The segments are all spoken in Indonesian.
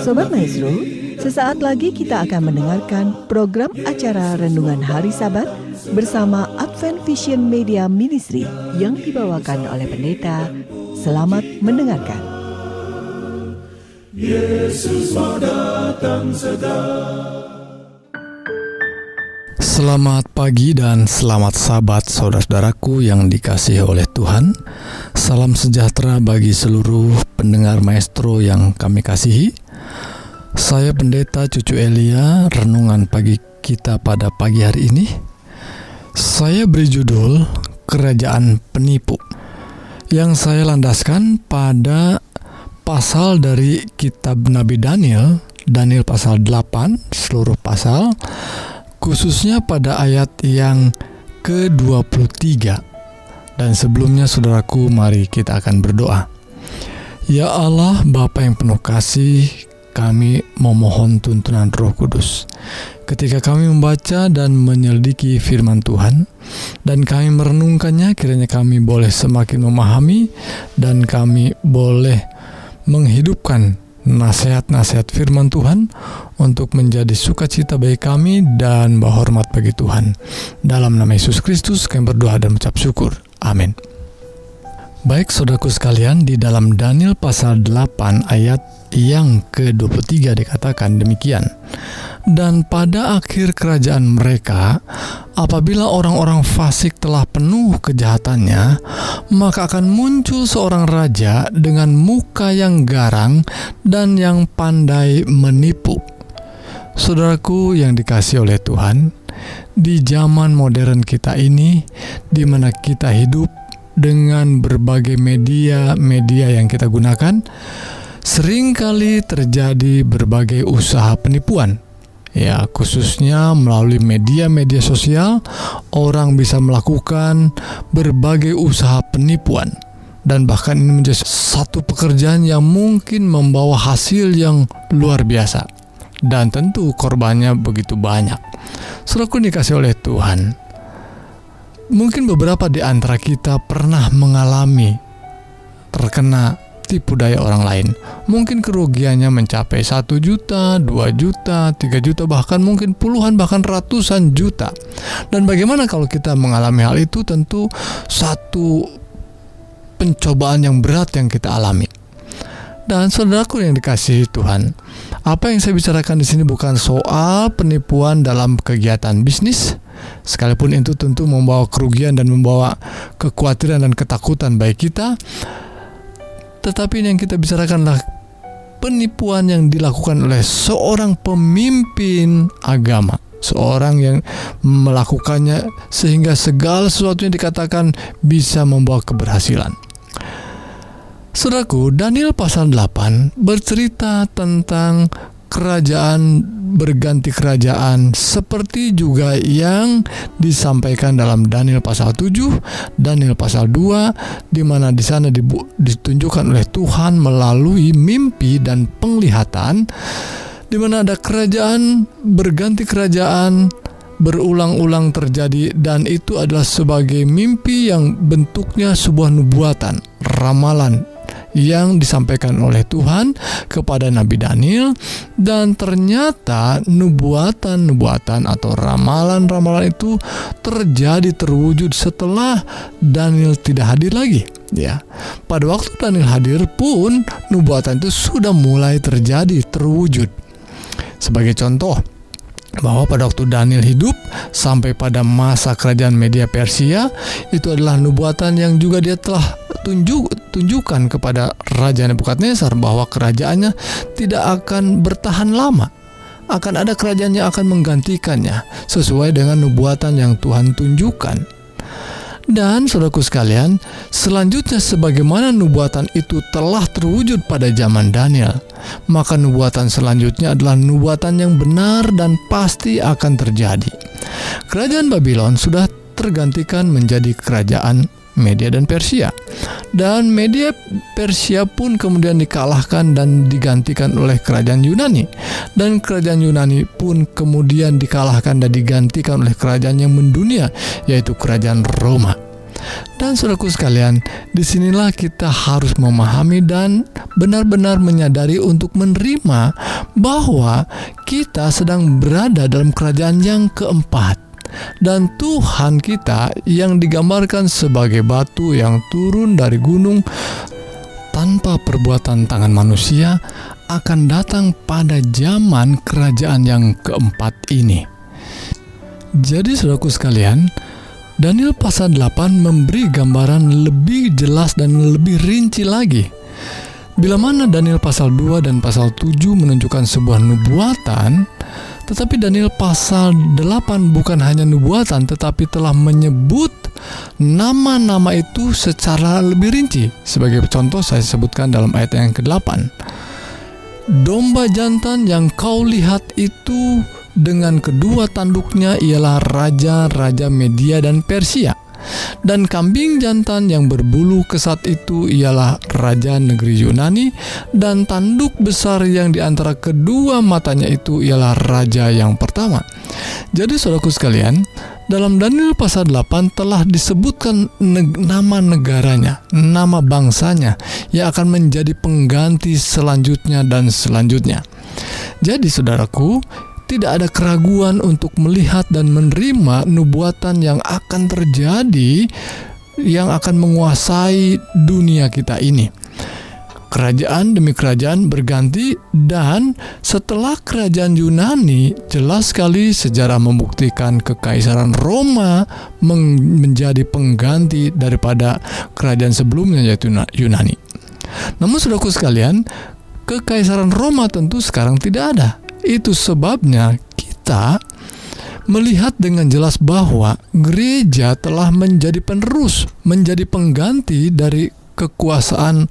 Sobat Maestro, sesaat lagi kita akan mendengarkan program acara Renungan Hari Sabat bersama Advent Vision Media Ministry yang dibawakan oleh pendeta. Selamat mendengarkan. Yesus mau datang segera. Selamat pagi dan selamat Sabat saudara-saudaraku yang dikasihi oleh Tuhan. Salam sejahtera bagi seluruh pendengar Maestro yang kami kasihi. Saya Pendeta Cucu Elia, renungan pagi kita pada pagi hari ini. Saya beri judul Kerajaan Penipu, yang saya landaskan pada pasal dari kitab Nabi Daniel pasal 8, seluruh pasal, khususnya pada ayat yang ke-23. Dan sebelumnya saudaraku, mari kita akan berdoa. Ya Allah, Bapa yang penuh kasih, kami memohon tuntunan Roh Kudus. Ketika kami membaca dan menyelidiki firman Tuhan, dan kami merenungkannya, kiranya kami boleh semakin memahami, dan kami boleh menghidupkan nasihat-nasihat firman Tuhan untuk menjadi sukacita bagi kami dan bawa hormat bagi Tuhan. Dalam nama Yesus Kristus kami berdoa dan mengucap syukur. Amin. Baik saudaraku sekalian, di dalam Daniel pasal 8 ayat yang ke-23 dikatakan demikian. Dan pada akhir kerajaan mereka, apabila orang-orang fasik telah penuh kejahatannya, maka akan muncul seorang raja dengan muka yang garang dan yang pandai menipu. Saudaraku yang dikasihi oleh Tuhan, di zaman modern kita ini, di mana kita hidup dengan berbagai media yang kita gunakan, seringkali terjadi berbagai usaha penipuan. Ya, khususnya melalui media sosial, orang bisa melakukan berbagai usaha penipuan. Dan bahkan ini menjadi satu pekerjaan yang mungkin membawa hasil yang luar biasa. Dan tentu korbannya begitu banyak. Saudaraku dikasihi oleh Tuhan, mungkin beberapa di antara kita pernah mengalami terkena tipu daya orang lain. Mungkin kerugiannya mencapai 1 juta, 2 juta, 3 juta, bahkan mungkin puluhan, bahkan ratusan juta. Dan bagaimana kalau kita mengalami hal itu? Tentu satu pencobaan yang berat yang kita alami. Dan saudaraku yang dikasihi Tuhan, apa yang saya bicarakan di sini bukan soal penipuan dalam kegiatan bisnis, sekalipun itu tentu membawa kerugian dan membawa kekhawatiran dan ketakutan bagi kita. Tetapi yang kita bicarakan adalah penipuan yang dilakukan oleh seorang pemimpin agama, seorang yang melakukannya sehingga segala sesuatu yang dikatakan bisa membawa keberhasilan. Saudaraku, Daniel pasal 8 bercerita tentang kerajaan berganti kerajaan, seperti juga yang disampaikan dalam Daniel pasal 7, Daniel pasal 2, di mana di sana ditunjukkan oleh Tuhan melalui mimpi dan penglihatan, di mana ada kerajaan berganti kerajaan berulang-ulang terjadi, dan itu adalah sebagai mimpi yang bentuknya sebuah nubuatan, ramalan yang disampaikan oleh Tuhan kepada Nabi Daniel. Dan ternyata nubuatan atau ramalan-ramalan itu terwujud setelah Daniel tidak hadir lagi. Ya, pada waktu Daniel hadir pun nubuatan itu sudah mulai terwujud. Sebagai contoh, bahwa pada waktu Daniel hidup sampai pada masa kerajaan Media Persia, itu adalah nubuatan yang juga dia telah tunjukkan kepada Raja Nebukadnezar bahwa kerajaannya tidak akan bertahan lama. Akan ada kerajaan yang akan menggantikannya sesuai dengan nubuatan yang Tuhan tunjukkan. Dan saudaraku sekalian, selanjutnya sebagaimana nubuatan itu telah terwujud pada zaman Daniel, maka nubuatan selanjutnya adalah nubuatan yang benar dan pasti akan terjadi. Kerajaan Babylon sudah tergantikan menjadi kerajaan Media dan Persia. Dan Media Persia pun kemudian dikalahkan dan digantikan oleh kerajaan Yunani. Dan kerajaan Yunani pun kemudian dikalahkan dan digantikan oleh kerajaan yang mendunia, yaitu kerajaan Roma. Dan saudaraku sekalian, disinilah kita harus memahami dan benar-benar menyadari untuk menerima bahwa kita sedang berada dalam kerajaan yang keempat. Dan Tuhan kita yang digambarkan sebagai batu yang turun dari gunung tanpa perbuatan tangan manusia akan datang pada zaman kerajaan yang keempat ini. Jadi saudaraku sekalian, Daniel pasal 8 memberi gambaran lebih jelas dan lebih rinci lagi. Bila mana Daniel pasal 2 dan pasal 7 menunjukkan sebuah nubuatan, tetapi Daniel pasal 8 bukan hanya nubuatan, tetapi telah menyebut nama-nama itu secara lebih rinci. Sebagai contoh saya sebutkan dalam ayat yang ke-8. Domba jantan yang kau lihat itu dengan kedua tanduknya ialah raja-raja Media dan Persia. Dan kambing jantan yang berbulu kesat itu ialah raja negeri Yunani. Dan tanduk besar yang di antara kedua matanya itu ialah raja yang pertama. Jadi saudaraku sekalian, dalam Daniel pasal 8 telah disebutkan nama negaranya, nama bangsanya yang akan menjadi pengganti selanjutnya dan selanjutnya. Jadi saudaraku, tidak ada keraguan untuk melihat dan menerima nubuatan yang akan terjadi, yang akan menguasai dunia kita ini. Kerajaan demi kerajaan berganti, dan setelah kerajaan Yunani, jelas sekali sejarah membuktikan kekaisaran Roma menjadi pengganti daripada kerajaan sebelumnya, yaitu Yunani. Namun saudaraku sekalian, kekaisaran Roma tentu sekarang tidak ada. Itu sebabnya kita melihat dengan jelas bahwa gereja telah menjadi penerus, menjadi pengganti dari kekuasaan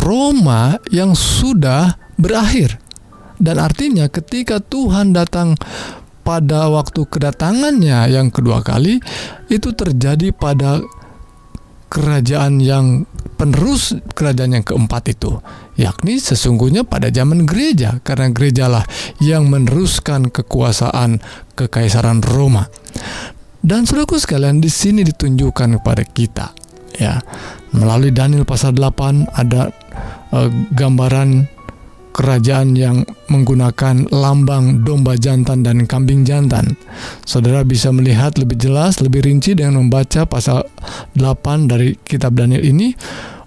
Roma yang sudah berakhir. Dan artinya ketika Tuhan datang pada waktu kedatangannya yang kedua kali, itu terjadi pada kerajaan yang penerus kerajaan yang keempat itu, yakni sesungguhnya pada zaman gereja, karena gerejalah yang meneruskan kekuasaan kekaisaran Roma. Dan saudaraku sekalian, di sini ditunjukkan kepada kita, ya, melalui Daniel pasal 8 ada gambaran kerajaan yang menggunakan lambang domba jantan dan kambing jantan. Saudara bisa melihat lebih jelas, lebih rinci dengan membaca pasal 8 dari kitab Daniel ini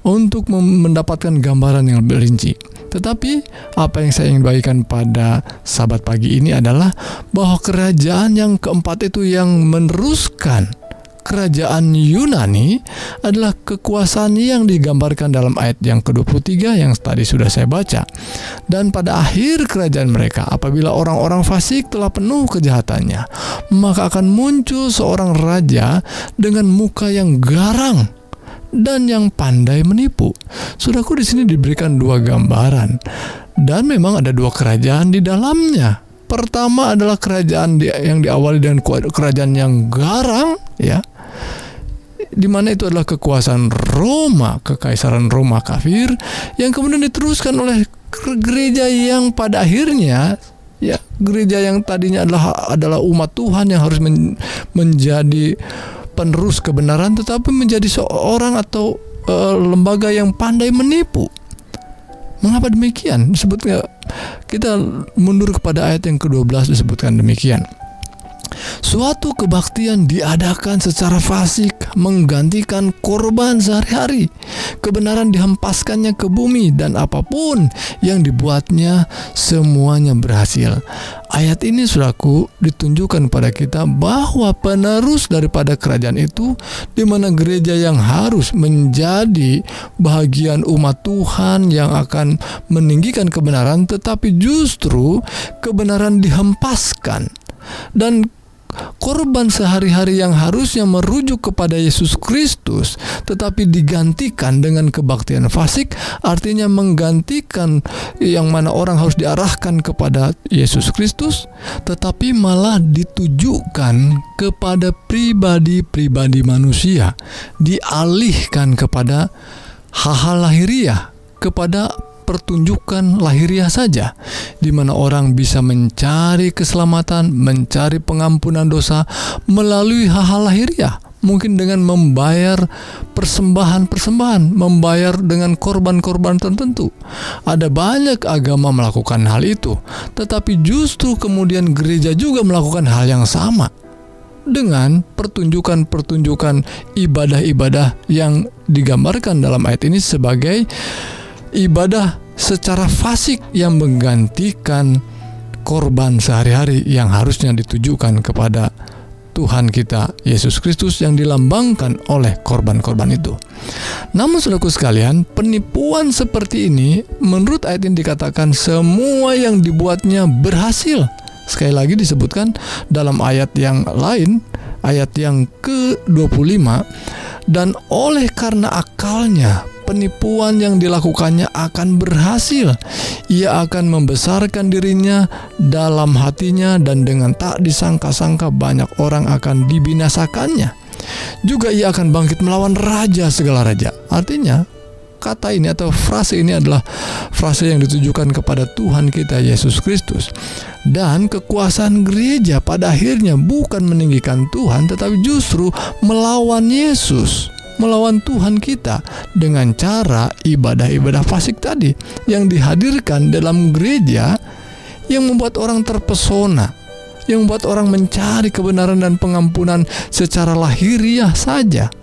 untuk mendapatkan gambaran yang lebih rinci. Tetapi apa yang saya ingin bagikan pada sahabat pagi ini adalah bahwa kerajaan yang keempat itu yang meneruskan kerajaan Yunani adalah kekuasaan yang digambarkan dalam ayat yang ke-23 yang tadi sudah saya baca. Dan pada akhir kerajaan mereka, apabila orang-orang fasik telah penuh kejahatannya, maka akan muncul seorang raja dengan muka yang garang dan yang pandai menipu. Saudaraku, di sini diberikan dua gambaran, dan memang ada dua kerajaan di dalamnya. Pertama adalah kerajaan yang diawali dengan kerajaan yang garang, ya, di mana itu adalah kekuasaan Roma, kekaisaran Roma kafir, yang kemudian diteruskan oleh gereja yang pada akhirnya, ya, gereja yang tadinya adalah umat Tuhan yang harus menjadi penerus kebenaran, tetapi menjadi seorang atau lembaga yang pandai menipu. Mengapa demikian? Disebutnya, kita mundur kepada ayat yang ke-12, disebutkan demikian. Suatu kebaktian diadakan secara fasik, menggantikan korban sehari-hari. Kebenaran dihempaskannya ke bumi, dan apapun yang dibuatnya semuanya berhasil. Ayat ini, saudaraku, ditunjukkan pada kita bahwa penerus daripada kerajaan itu, di mana gereja yang harus menjadi bahagian umat Tuhan yang akan meninggikan kebenaran, tetapi justru kebenaran dihempaskan. Dan korban sehari-hari yang harusnya merujuk kepada Yesus Kristus tetapi digantikan dengan kebaktian fasik, artinya menggantikan yang mana orang harus diarahkan kepada Yesus Kristus, tetapi malah ditujukan kepada pribadi-pribadi manusia, dialihkan kepada hal-hal lahiriah, kepada pertunjukan lahiriah saja, di mana orang bisa mencari keselamatan, mencari pengampunan dosa melalui hal-hal lahiriah, mungkin dengan membayar persembahan-persembahan, membayar dengan korban-korban tertentu. Ada banyak agama melakukan hal itu, tetapi justru kemudian gereja juga melakukan hal yang sama dengan pertunjukan-pertunjukan ibadah-ibadah yang digambarkan dalam ayat ini sebagai ibadah secara fasik yang menggantikan korban sehari-hari yang harusnya ditujukan kepada Tuhan kita Yesus Kristus yang dilambangkan oleh korban-korban itu. Namun saudaraku sekalian, penipuan seperti ini menurut ayat ini dikatakan semua yang dibuatnya berhasil. Sekali lagi disebutkan dalam ayat yang lain, ayat yang ke-25, dan oleh karena akalnya penipuan yang dilakukannya akan berhasil. Ia akan membesarkan dirinya dalam hatinya, dan dengan tak disangka-sangka banyak orang akan dibinasakannya. Juga ia akan bangkit melawan raja segala raja. Artinya kata ini atau frase ini adalah frase yang ditujukan kepada Tuhan kita Yesus Kristus. Dan kekuasaan gereja pada akhirnya bukan meninggikan Tuhan, tetapi justru melawan Yesus, melawan Tuhan kita dengan cara ibadah-ibadah fasik tadi yang dihadirkan dalam gereja, yang membuat orang terpesona, yang membuat orang mencari kebenaran dan pengampunan secara lahiriah saja.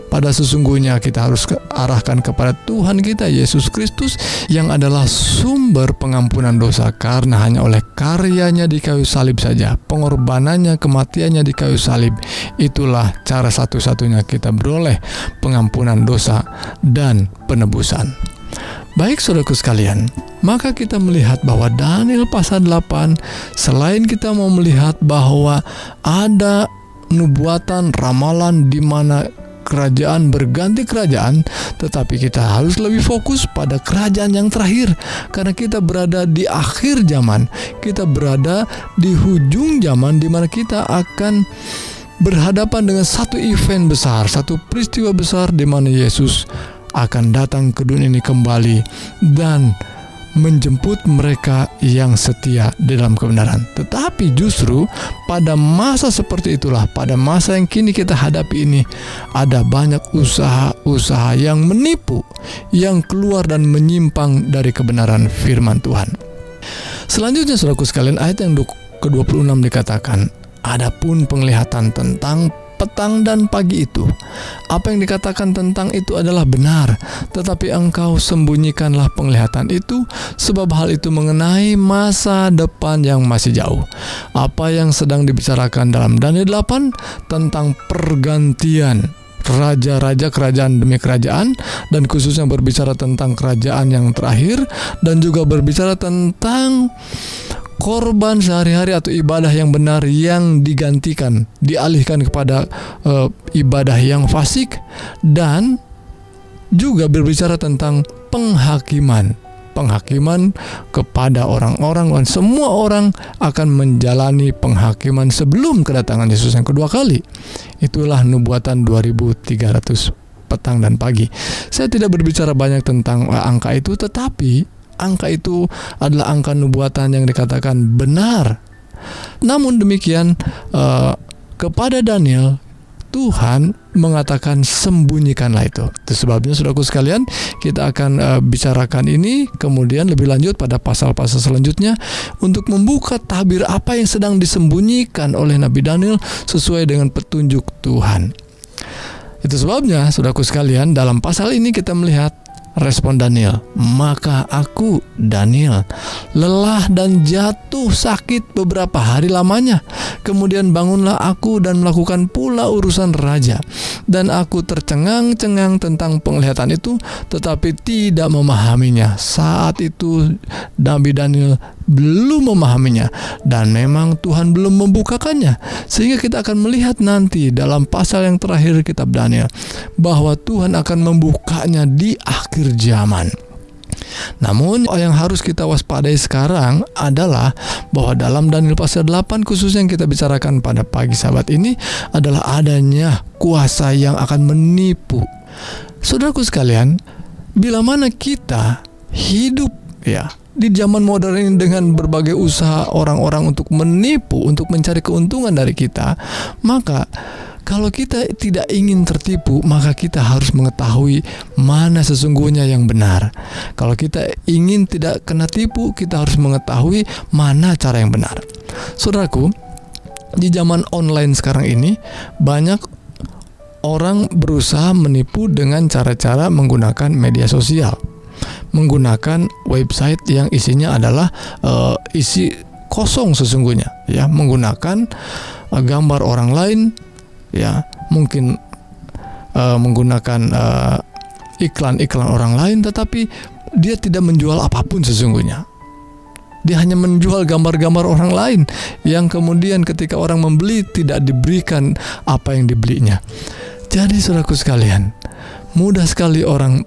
Pada sesungguhnya kita harus arahkan kepada Tuhan kita Yesus Kristus yang adalah sumber pengampunan dosa, karena hanya oleh karyanya di kayu salib saja, pengorbanannya, kematiannya di kayu salib, itulah cara satu-satunya kita beroleh pengampunan dosa dan penebusan. Baik saudaraku sekalian, maka kita melihat bahwa Daniel pasal 8, selain kita mau melihat bahwa ada nubuatan, ramalan di mana kerajaan berganti kerajaan, tetapi kita harus lebih fokus pada kerajaan yang terakhir, karena kita berada di akhir zaman, kita berada di hujung zaman di mana kita akan berhadapan dengan satu event besar, satu peristiwa besar di mana Yesus akan datang ke dunia ini kembali dan menjemput mereka yang setia di dalam kebenaran. Tetapi justru pada masa seperti itulah, pada masa yang kini kita hadapi ini, ada banyak usaha-usaha yang menipu, yang keluar dan menyimpang dari kebenaran firman Tuhan. Selanjutnya saudaraku sekalian, ayat yang ke-26 dikatakan, adapun penglihatan tentang petang dan pagi itu, apa yang dikatakan tentang itu adalah benar, tetapi engkau sembunyikanlah penglihatan itu, sebab hal itu mengenai masa depan yang masih jauh. Apa yang sedang dibicarakan dalam Daniel 8 tentang pergantian raja-raja, kerajaan demi kerajaan, dan khususnya berbicara tentang kerajaan yang terakhir, dan juga berbicara tentang korban sehari-hari atau ibadah yang benar yang digantikan, dialihkan kepada ibadah yang fasik, dan juga berbicara tentang penghakiman kepada orang-orang, dan semua orang akan menjalani penghakiman sebelum kedatangan Yesus yang kedua kali. Itulah nubuatan 2300 petang dan pagi. Saya tidak berbicara banyak tentang angka itu, tetapi angka itu adalah angka nubuatan yang dikatakan benar. Namun demikian, kepada Daniel, Tuhan mengatakan sembunyikanlah itu. Itu sebabnya saudaraku sekalian, kita akan bicarakan ini kemudian lebih lanjut pada pasal-pasal selanjutnya untuk membuka tabir apa yang sedang disembunyikan oleh Nabi Daniel sesuai dengan petunjuk Tuhan. Itu sebabnya saudaraku sekalian, dalam pasal ini kita melihat respon Daniel. Maka aku, Daniel, lelah dan jatuh sakit beberapa hari lamanya. Kemudian bangunlah aku dan melakukan pula urusan raja. Dan aku tercengang-cengang tentang penglihatan itu, tetapi tidak memahaminya. Saat itu Nabi Daniel belum memahaminya, dan memang Tuhan belum membukakannya. Sehingga kita akan melihat nanti dalam pasal yang terakhir kitab Daniel bahwa Tuhan akan membukanya di akhir zaman. Namun yang harus kita waspadai sekarang adalah bahwa dalam Daniel pasal 8 khususnya yang kita bicarakan pada pagi Sabat ini adalah adanya kuasa yang akan menipu. Saudaraku sekalian, bila mana kita hidup di zaman modern ini dengan berbagai usaha orang-orang untuk menipu, untuk mencari keuntungan dari kita, maka Kalau kita tidak ingin tertipu, maka kita harus mengetahui mana sesungguhnya yang benar. Kalau kita ingin tidak kena tipu, kita harus mengetahui mana cara yang benar. Saudaraku, di zaman online sekarang ini, banyak orang berusaha menipu dengan cara-cara menggunakan media sosial, menggunakan website yang isinya adalah isi kosong sesungguhnya, ya, menggunakan gambar orang lain, ya, mungkin menggunakan iklan-iklan orang lain, tetapi dia tidak menjual apapun sesungguhnya. Dia hanya menjual gambar-gambar orang lain yang kemudian ketika orang membeli tidak diberikan apa yang dibelinya. Jadi saudaraku sekalian, mudah sekali orang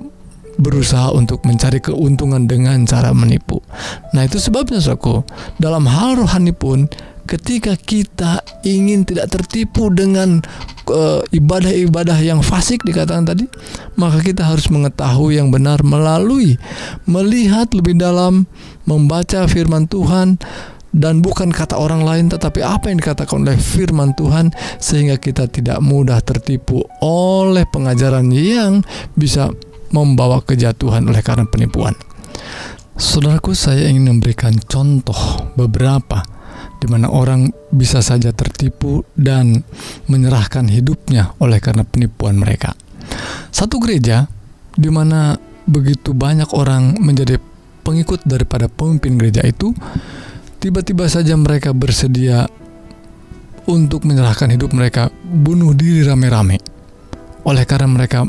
berusaha untuk mencari keuntungan dengan cara menipu. Nah, itu sebabnya saudaraku, dalam hal rohani pun, ketika kita ingin tidak tertipu dengan ibadah-ibadah yang fasik dikatakan tadi, maka kita harus mengetahui yang benar melalui melihat lebih dalam, membaca firman Tuhan, dan bukan kata orang lain, tetapi apa yang dikatakan oleh firman Tuhan, sehingga kita tidak mudah tertipu oleh pengajaran yang bisa membawa kejatuhan oleh karena penipuan. Saudaraku, saya ingin memberikan contoh beberapa di mana orang bisa saja tertipu dan menyerahkan hidupnya oleh karena penipuan mereka. Satu gereja di mana begitu banyak orang menjadi pengikut daripada pemimpin gereja itu, tiba-tiba saja mereka bersedia untuk menyerahkan hidup mereka, bunuh diri rame-rame, oleh karena mereka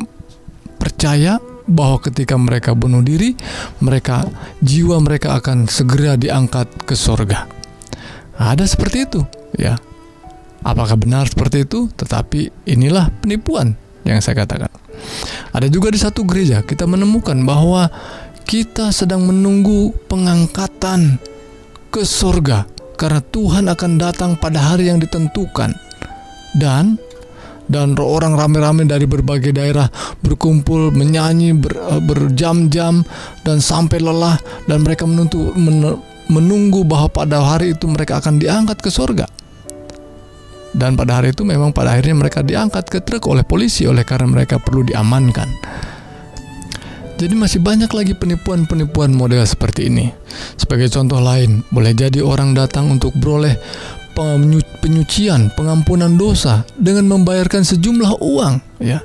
percaya bahwa ketika mereka bunuh diri, jiwa mereka akan segera diangkat ke surga. Ada seperti itu, ya. Apakah benar seperti itu? Tetapi inilah penipuan yang saya katakan. Ada juga di satu gereja kita menemukan bahwa kita sedang menunggu pengangkatan ke surga karena Tuhan akan datang pada hari yang ditentukan, dan orang rame-rame dari berbagai daerah berkumpul menyanyi berjam-jam dan sampai lelah, dan mereka menunggu bahwa pada hari itu mereka akan diangkat ke surga. Dan pada hari itu memang pada akhirnya mereka diangkat ke truk oleh polisi oleh karena mereka perlu diamankan. Jadi masih banyak lagi penipuan-penipuan model seperti ini. Sebagai contoh lain, boleh jadi orang datang untuk beroleh penyucian, pengampunan dosa dengan membayarkan sejumlah uang, ya.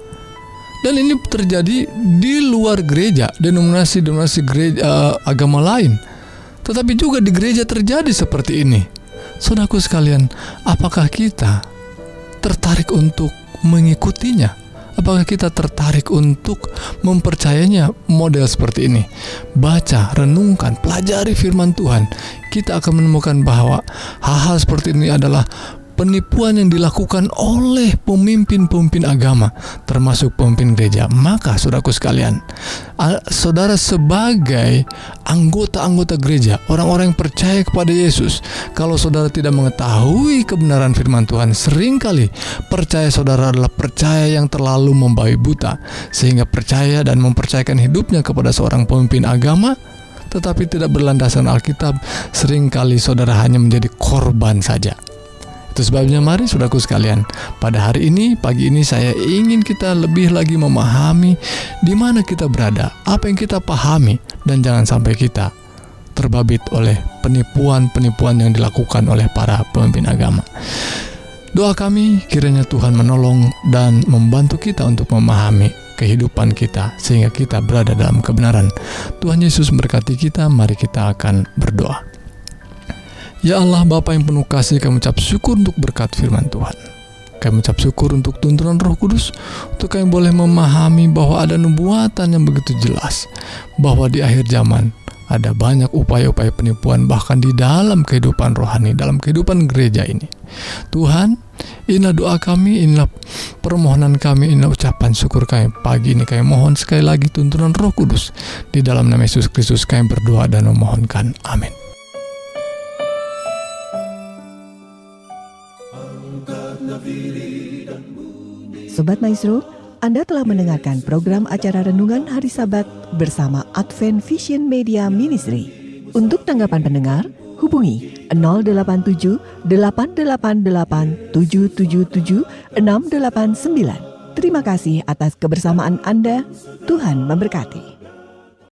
Dan ini terjadi di luar gereja, denominasi gereja agama lain. Tetapi juga di gereja terjadi seperti ini. Saudaraku sekalian, apakah kita tertarik untuk mengikutinya? Apakah kita tertarik untuk mempercayainya model seperti ini? Baca, renungkan, pelajari firman Tuhan. Kita akan menemukan bahwa hal-hal seperti ini adalah penipuan yang dilakukan oleh pemimpin-pemimpin agama, termasuk pemimpin gereja. Maka saudaraku sekalian, saudara sebagai anggota-anggota gereja, orang-orang yang percaya kepada Yesus, kalau saudara tidak mengetahui kebenaran firman Tuhan, seringkali percaya saudara adalah percaya yang terlalu membabi buta, sehingga percaya dan mempercayakan hidupnya kepada seorang pemimpin agama, tetapi tidak berlandaskan Alkitab. Seringkali saudara hanya menjadi korban saja. Itu sebabnya mari saudaraku sekalian, pada hari ini, pagi ini saya ingin kita lebih lagi memahami di mana kita berada, apa yang kita pahami, dan jangan sampai kita terbabit oleh penipuan-penipuan yang dilakukan oleh para pemimpin agama. Doa kami kiranya Tuhan menolong dan membantu kita untuk memahami kehidupan kita sehingga kita berada dalam kebenaran. Tuhan Yesus memberkati kita. Mari kita akan berdoa. Ya Allah, Bapa yang penuh kasih, kami ucap syukur untuk berkat firman Tuhan. Kami ucap syukur untuk tuntunan Roh Kudus, untuk kami boleh memahami bahwa ada nubuatan yang begitu jelas, bahwa di akhir zaman ada banyak upaya-upaya penipuan bahkan di dalam kehidupan rohani, dalam kehidupan gereja ini. Tuhan, inilah doa kami, inilah permohonan kami, inilah ucapan syukur kami. Pagi ini kami mohon sekali lagi tuntunan Roh Kudus. Di dalam nama Yesus Kristus kami berdoa dan memohonkan. Amin. Sobat Maestro, Anda telah mendengarkan program acara Renungan Hari Sabat bersama Advent Vision Media Ministry. Untuk tanggapan pendengar, Hubungi 087 888 777 689. Terima kasih atas kebersamaan Anda. Tuhan memberkati.